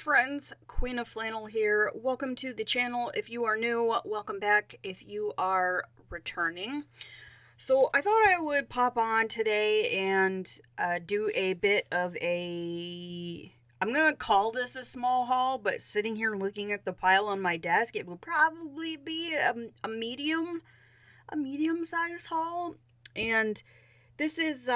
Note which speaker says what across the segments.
Speaker 1: friends, Queen of Flannel here. Welcome to the channel. If you are new, welcome back if you are returning. So I thought I would pop on today and do a bit of I'm going to call this a small haul, but sitting here looking at the pile on my desk, it would probably be a medium-sized haul. And this is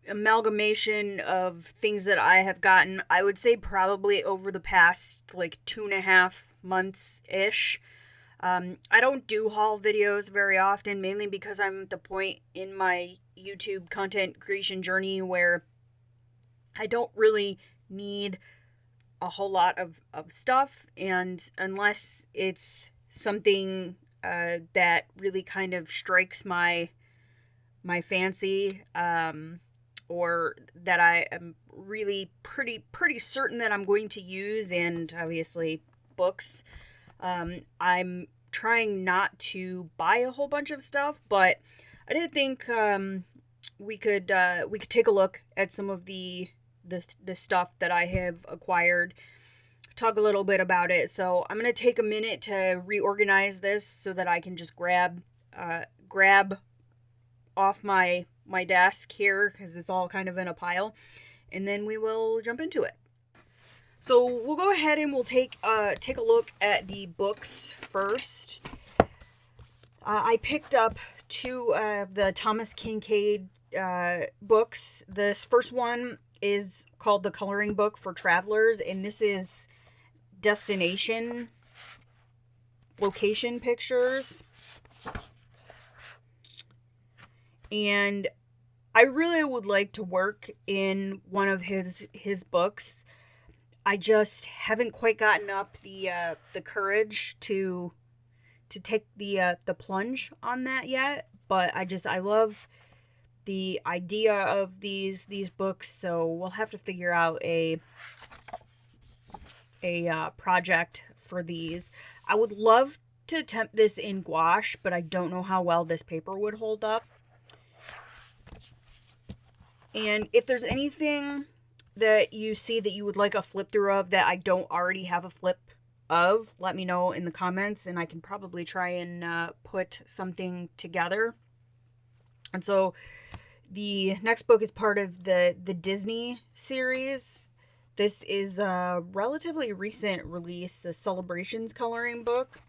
Speaker 1: amalgamation of things that I have gotten, I would say probably over the past like 2.5 months-ish. I don't do haul videos very often, mainly because I'm at the point in my YouTube content creation journey where I don't really need a whole lot of stuff, and unless it's something that really kind of strikes my fancy, or that I am really pretty certain that I'm going to use, and obviously books. I'm trying not to buy a whole bunch of stuff, but I did think we could take a look at some of the stuff that I have acquired, talk a little bit about it. So I'm gonna take a minute to reorganize this so that I can just grab off my desk here, because it's all kind of in a pile, and then we will jump into it. So we'll go ahead and we'll take a look at the books first. I picked up two of the Thomas Kinkade books. This first one is called The Coloring Book for Travelers, and this is destination location pictures. And I really would like to work in one of his books. I just haven't quite gotten up the courage to take the plunge on that yet. But I love the idea of these books, so we'll have to figure out a project for these. I would love to attempt this in gouache, but I don't know how well this paper would hold up. And if there's anything that you see that you would like a flip through of that I don't already have a flip of, let me know in the comments, and I can probably try and put something together. And so the next book is part of the Disney series. This is a relatively recent release, the Celebrations coloring book.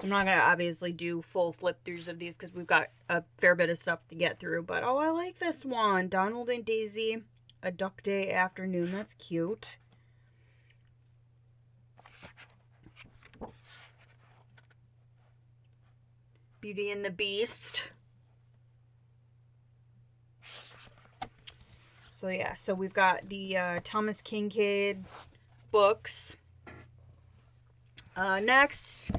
Speaker 1: I'm not going to obviously do full flip throughs of these because we've got a fair bit of stuff to get through. But, oh, I like this one. Donald and Daisy, A Duck Day Afternoon. That's cute. Beauty and the Beast. So, yeah. So, we've got the Thomas Kinkade books. Next,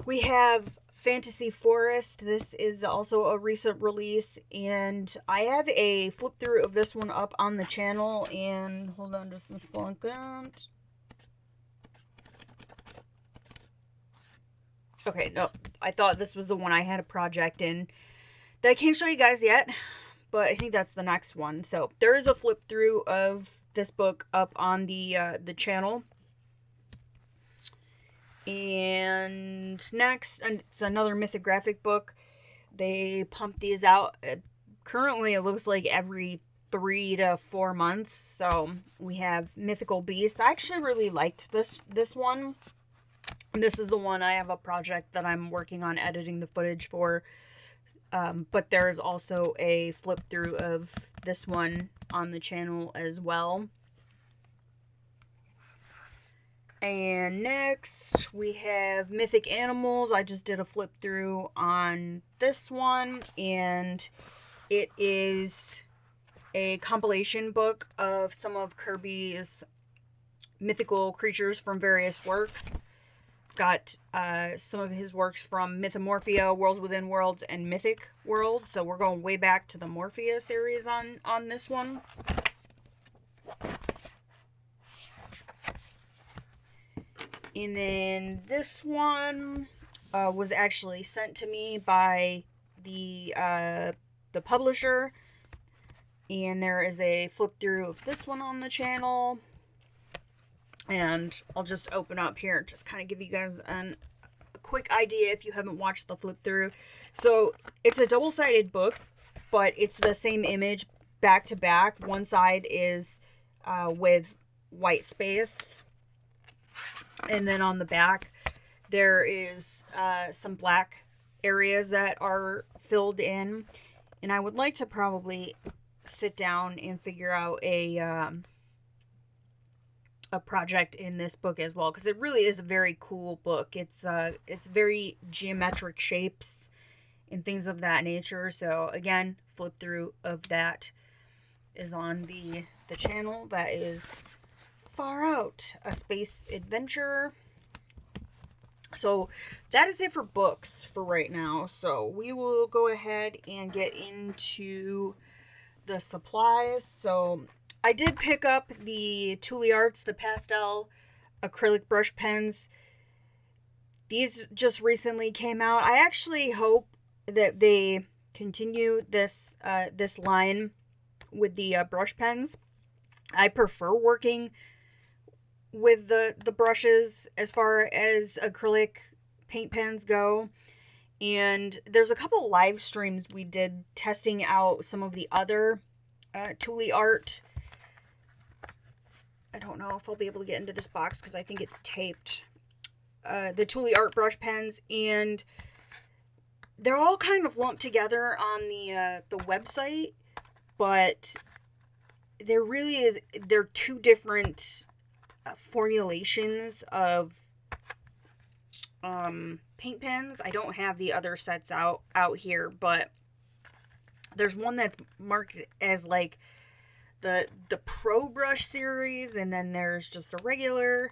Speaker 1: we have Fantasy Forest. This is also a recent release, and I have a flip through of this one up on the channel, and hold on just a second. Okay, no, I thought this was the one I had a project in that I can't show you guys yet, but I think that's the next one. So there is a flip through of this book up on the channel. And next, and it's another mythographic book. They pump these out. Currently, it looks like every 3 to 4 months. So we have Mythical Beasts. I actually really liked this one. And this is the one I have a project that I'm working on editing the footage for. But there's also a flip through of this one on the channel as well. And next, we have Mythic Animals. I just did a flip through on this one, and it is a compilation book of some of Kirby's mythical creatures from various works. It's got some of his works from Mythomorphia, Worlds Within Worlds, and Mythic World. So we're going way back to the Morphia series on this one. And then this one was actually sent to me by the publisher, and there is a flip through of this one on the channel. And I'll just open up here and just kind of give you guys a quick idea if you haven't watched the flip through. So it's a double-sided book, but it's the same image back to back. One side is with white space, and then on the back there is some black areas that are filled in. And I would like to probably sit down and figure out a project in this book as well, because it really is a very cool book. It's very geometric shapes and things of that nature. So again, flip through of that is on the channel. That is Far Out, a space adventure. So that is it for books for right now. So we will go ahead and get into the supplies. So I did pick up the Tule Arts, the pastel acrylic brush pens. These just recently came out. I actually hope that they continue this line with the brush pens. I prefer working with the brushes as far as acrylic paint pens go. And there's a couple live streams we did testing out some of the other Tule Art. I don't know if I'll be able to get into this box because I think it's taped. The Tule Art brush pens, and they're all kind of lumped together on the website, but they're two different formulations of paint pens. I don't have the other sets out here, but there's one that's marked as like the Pro Brush series, and then there's just a regular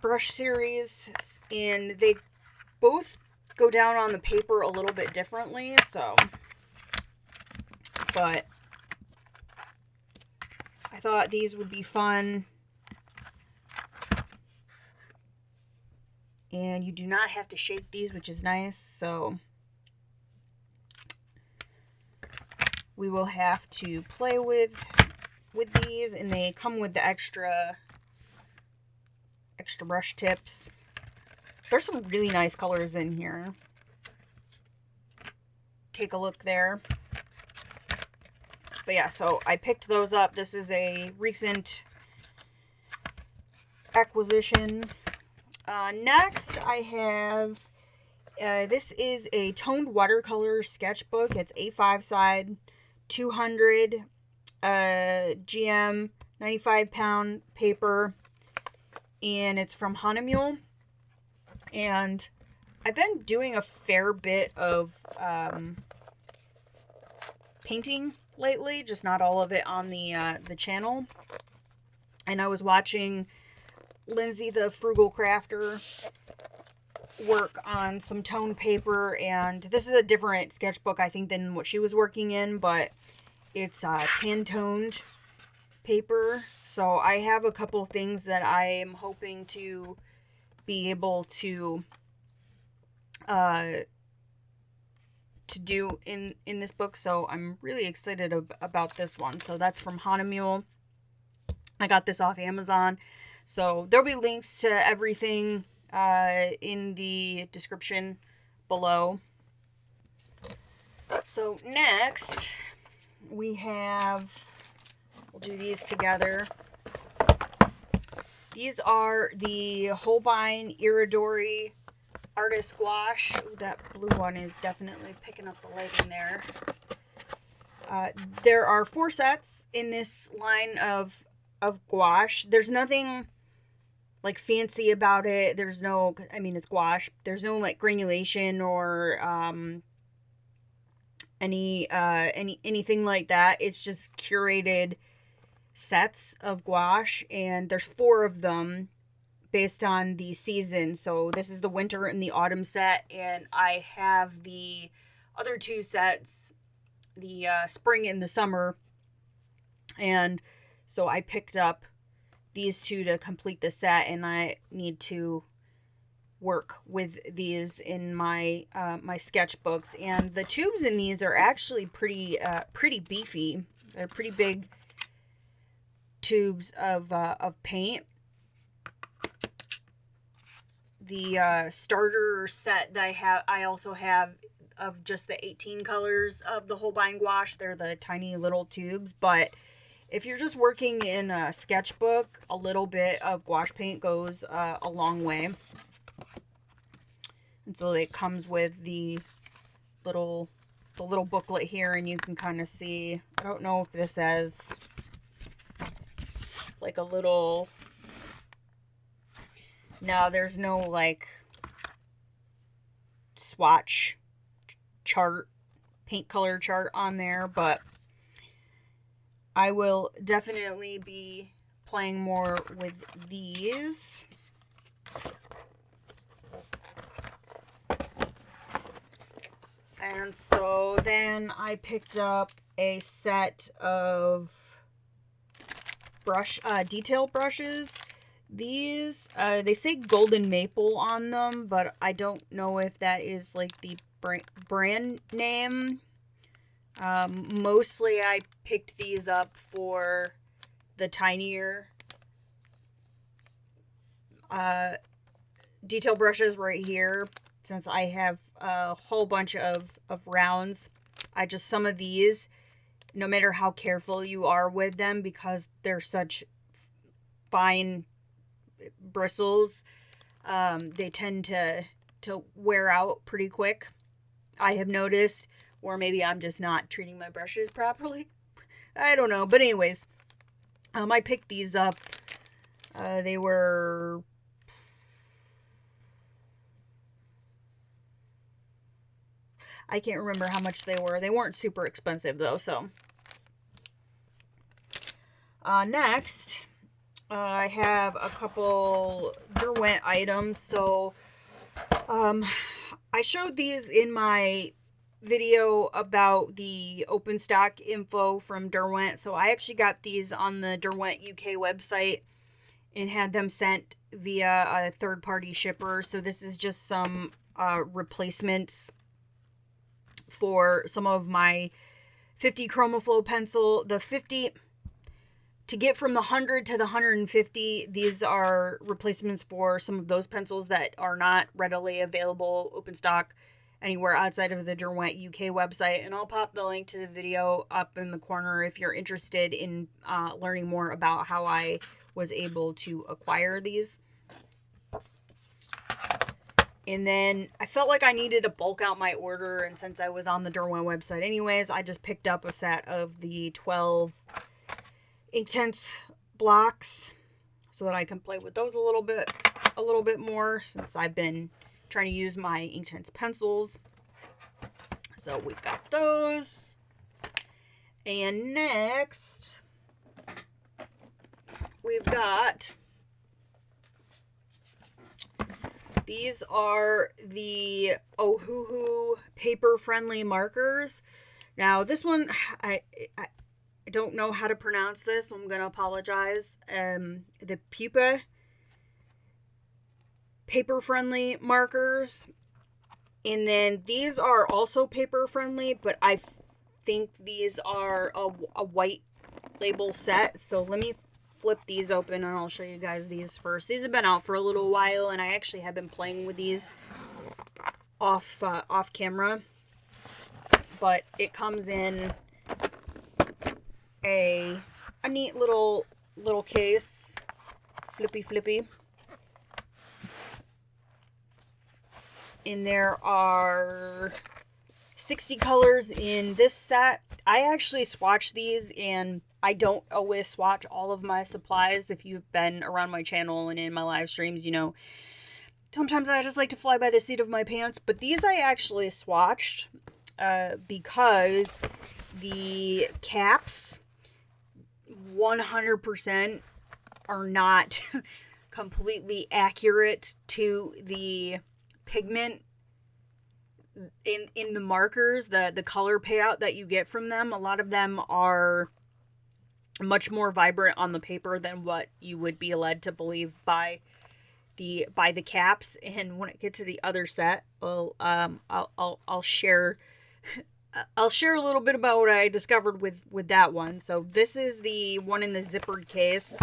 Speaker 1: brush series, and they both go down on the paper a little bit differently. So, but I thought these would be fun. And you do not have to shake these, which is nice. So we will have to play with these, and they come with the extra brush tips. There's some really nice colors in here. Take a look there. But yeah, so I picked those up. This is a recent acquisition. Next, I have, this is a toned watercolor sketchbook. It's A5 side, 200 GM, 95 pound paper, and it's from Hahnemühle. And I've been doing a fair bit of painting lately, just not all of it on the channel. And I was watching Lindsay the Frugal Crafter work on some toned paper, and this is a different sketchbook I think than what she was working in, but it's tan toned paper. So I have a couple things that I am hoping to be able to do in this book, so I'm really excited about this one. So that's from Hahnemühle. I got this off Amazon. So there'll be links to everything in the description below. So next, we'll do these together. These are the Holbein Iridori Artist Gouache. Ooh, that blue one is definitely picking up the lighting there. There are 4 sets in this line of gouache. There's nothing like fancy about it. There's no, I mean, it's gouache. There's no like granulation or anything like that. It's just curated sets of gouache, and there's 4 of them based on the season. So this is the winter and the autumn set, and I have the other 2 sets, the spring and the summer. And so I picked up these 2 to complete the set, and I need to work with these in my my sketchbooks, and the tubes in these are actually pretty beefy. They're pretty big tubes of paint. The starter set that I also have of just the 18 colors of the Holbein gouache. They're the tiny little tubes, but if you're just working in a sketchbook, a little bit of gouache paint goes a long way. And so it comes with the little booklet here, and you can kind of see, I don't know if this has like a little, no, there's no like swatch chart, paint color chart on there, but I will definitely be playing more with these. And so then I picked up a set of detail brushes. These, they say golden maple on them, but I don't know if that is like the brand name. Mostly I picked these up for the tinier detail brushes right here. Since I have a whole bunch of rounds, some of these, no matter how careful you are with them, because they're such fine bristles, they tend to wear out pretty quick. I have noticed, or maybe I'm just not treating my brushes properly. I don't know, but anyways, I picked these up. They were, I can't remember how much they were. They weren't super expensive though, so. Next, I have a couple Derwent items. So, I showed these in my video about the open stock info from Derwent. So I actually got these on the Derwent UK website and had them sent via a third-party shipper. So this is just some replacements for some of my 50 ChromaFlow pencil. The 50, to get from the 100 to the 150, these are replacements for some of those pencils that are not readily available open stock anywhere outside of the Derwent UK website. And I'll pop the link to the video up in the corner if you're interested in learning more about how I was able to acquire these. And then I felt like I needed to bulk out my order, and since I was on the Derwent website anyways, I just picked up a set of the 12 Inktense blocks so that I can play with those a little bit more, since I've been trying to use my Inktense pencils. So we've got those. And next, we've got, these are the Ohuhu paper-friendly markers. Now, this one, I don't know how to pronounce this, so I'm going to apologize. The Pupa paper-friendly markers. And then these are also paper-friendly, but I think these are a white label set. So let me flip these open and I'll show you guys these first. These have been out for a little while, and I actually have been playing with these off camera. But it comes in a neat little case, flippy. And there are 60 colors in this set. I actually swatch these, and I don't always swatch all of my supplies. If you've been around my channel and in my live streams, you know, sometimes I just like to fly by the seat of my pants. But these I actually swatched because the caps 100% are not completely accurate to the pigment in the markers, the color payout that you get from them. A lot of them are much more vibrant on the paper than what you would be led to believe by buy the caps, and when I get to the other set, I'll share I'll share a little bit about what I discovered with that one. So this is the one in the zippered case.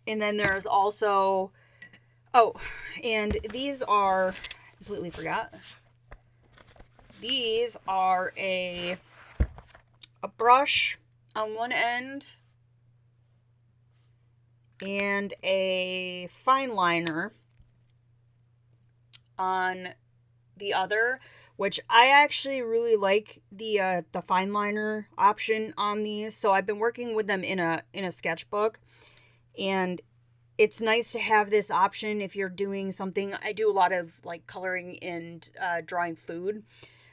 Speaker 1: And then there's also, oh, and these are, completely forgot. These are a brush on one end and a fine liner on the other, which I actually really like the fine liner option on these. So I've been working with them in a sketchbook, and it's nice to have this option if you're doing something. I do a lot of like coloring and drawing food.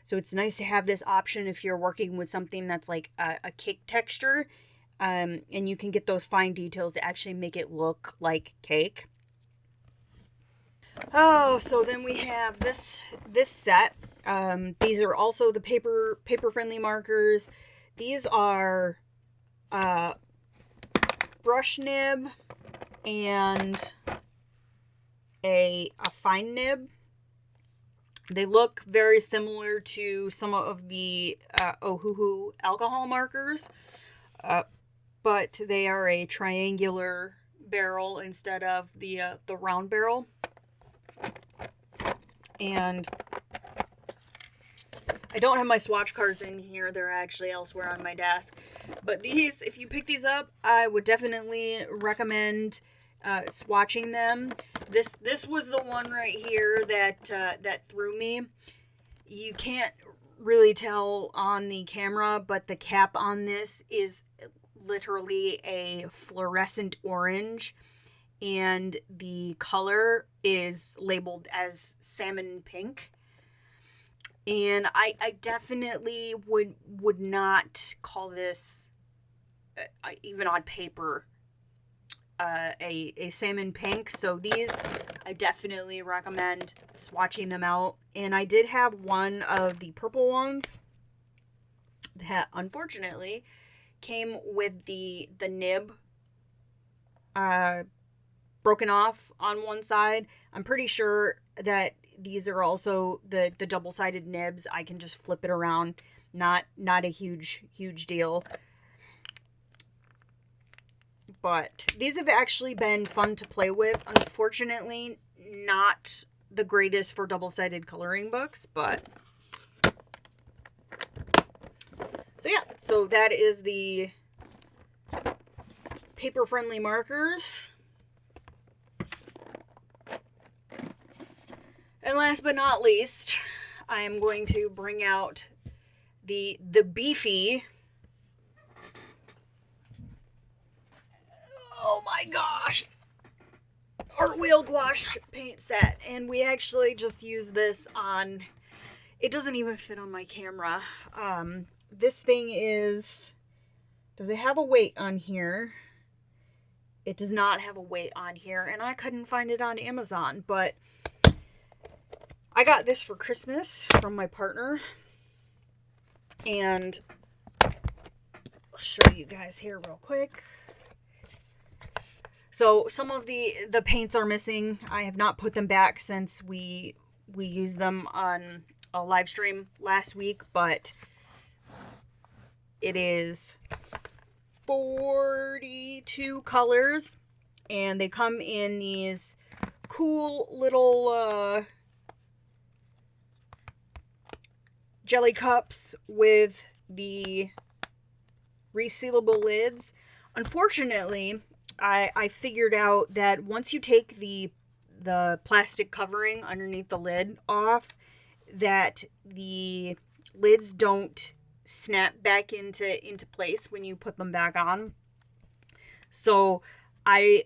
Speaker 1: So it's nice to have this option if you're working with something that's like a cake texture, and you can get those fine details to actually make it look like cake. Oh, so then we have this set. These are also the paper friendly markers. These are brush nib and a fine nib. They look very similar to some of the Ohuhu alcohol markers, but they are a triangular barrel instead of the round barrel. And I don't have my swatch cards in here. They're actually elsewhere on my desk. But these, if you pick these up, I would definitely recommend swatching them. This was the one right here that threw me. You can't really tell on the camera, but the cap on this is literally a fluorescent orange, and the color is labeled as salmon pink. And I definitely would not call this even on paper a salmon pink. So these, I definitely recommend swatching them out. And I did have one of the purple ones that unfortunately came with the nib broken off on one side. I'm pretty sure that these are also the double-sided nibs. I can just flip it around. Not a huge deal. But these have actually been fun to play with. Unfortunately, not the greatest for double-sided coloring books, but so yeah, so that is the paper-friendly markers. And last but not least, I am going to bring out the beefy, oh my gosh, Art Wheel Gouache paint set. And we actually just use this on, it doesn't even fit on my camera. This thing is, does it have a weight on here? It does not have a weight on here, and I couldn't find it on Amazon, but I got this for Christmas from my partner, and I'll show you guys here real quick. So some of the paints are missing. I have not put them back since we used them on a live stream last week, but it is 42 colors, and they come in these cool little jelly cups with the resealable lids. Unfortunately, I figured out that once you take the plastic covering underneath the lid off, that the lids don't snap back into place when you put them back on. So I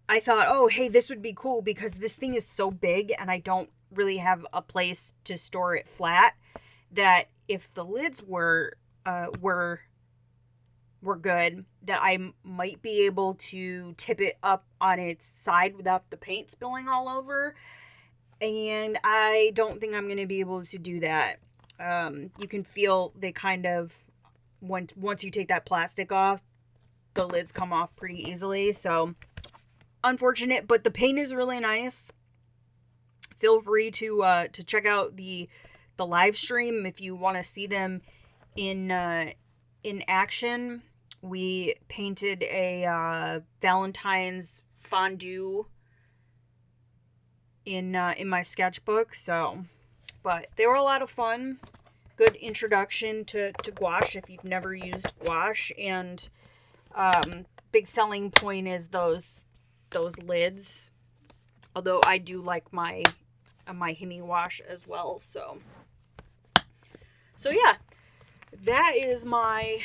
Speaker 1: thought, oh, hey, this would be cool because this thing is so big and I don't really have a place to store it flat, that if the lids were good, that I might be able to tip it up on its side without the paint spilling all over. And I don't think I'm going to be able to do that. You can feel they kind of, once you take that plastic off, the lids come off pretty easily. So unfortunate, but the paint is really nice. Feel free to check out the live stream if you want to see them in action. We painted a Valentine's fondue in my sketchbook, so, but they were a lot of fun. Good introduction to gouache if you've never used gouache, and big selling point is those lids. Although I do like my Hemi gouache as well, so yeah, that is my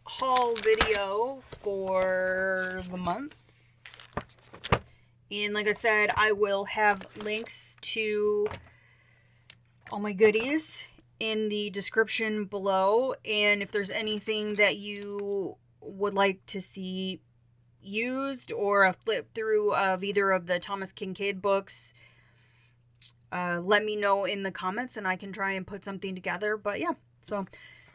Speaker 1: haul video for the month. And like I said, I will have links to all my goodies in the description below. And if there's anything that you would like to see used, or a flip through of either of the Thomas Kinkade books, let me know in the comments and I can try and put something together. But yeah, so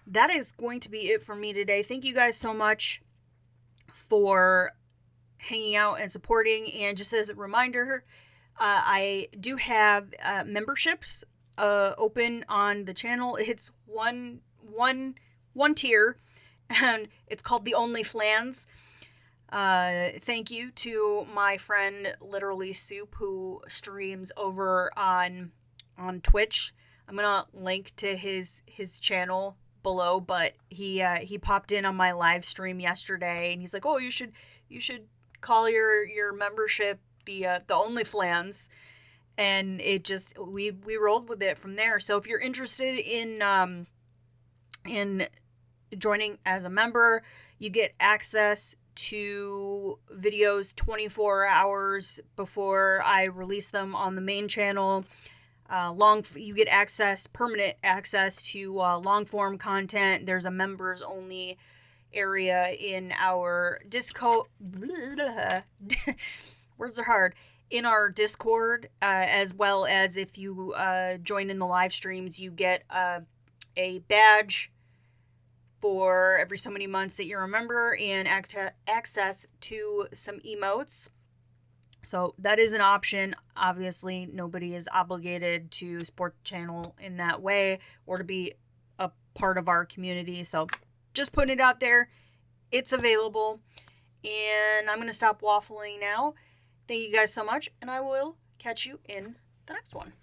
Speaker 1: that is going to be it for me today. Thank you guys so much for hanging out and supporting. And just as a reminder, I do have memberships open on the channel. It's one tier, and it's called the Only Flans. Thank you to my friend Literally Soup, who streams over on Twitch. I'm gonna link to his channel below, but he popped in on my live stream yesterday, and he's like, "Oh, you should call your membership the Only Flans," and it just we rolled with it from there. So if you're interested in joining as a member, you get access to videos 24 hours before I release them on the main channel. You get permanent access to long form content. There's a members only area in our Discord. Words are hard. In our Discord, as well as if you join in the live streams, you get a badge for every so many months that you're a member, and access to some emotes. So that is an option. Obviously, nobody is obligated to support the channel in that way or to be a part of our community. So just putting it out there. It's available. And I'm going to stop waffling now. Thank you guys so much, and I will catch you in the next one.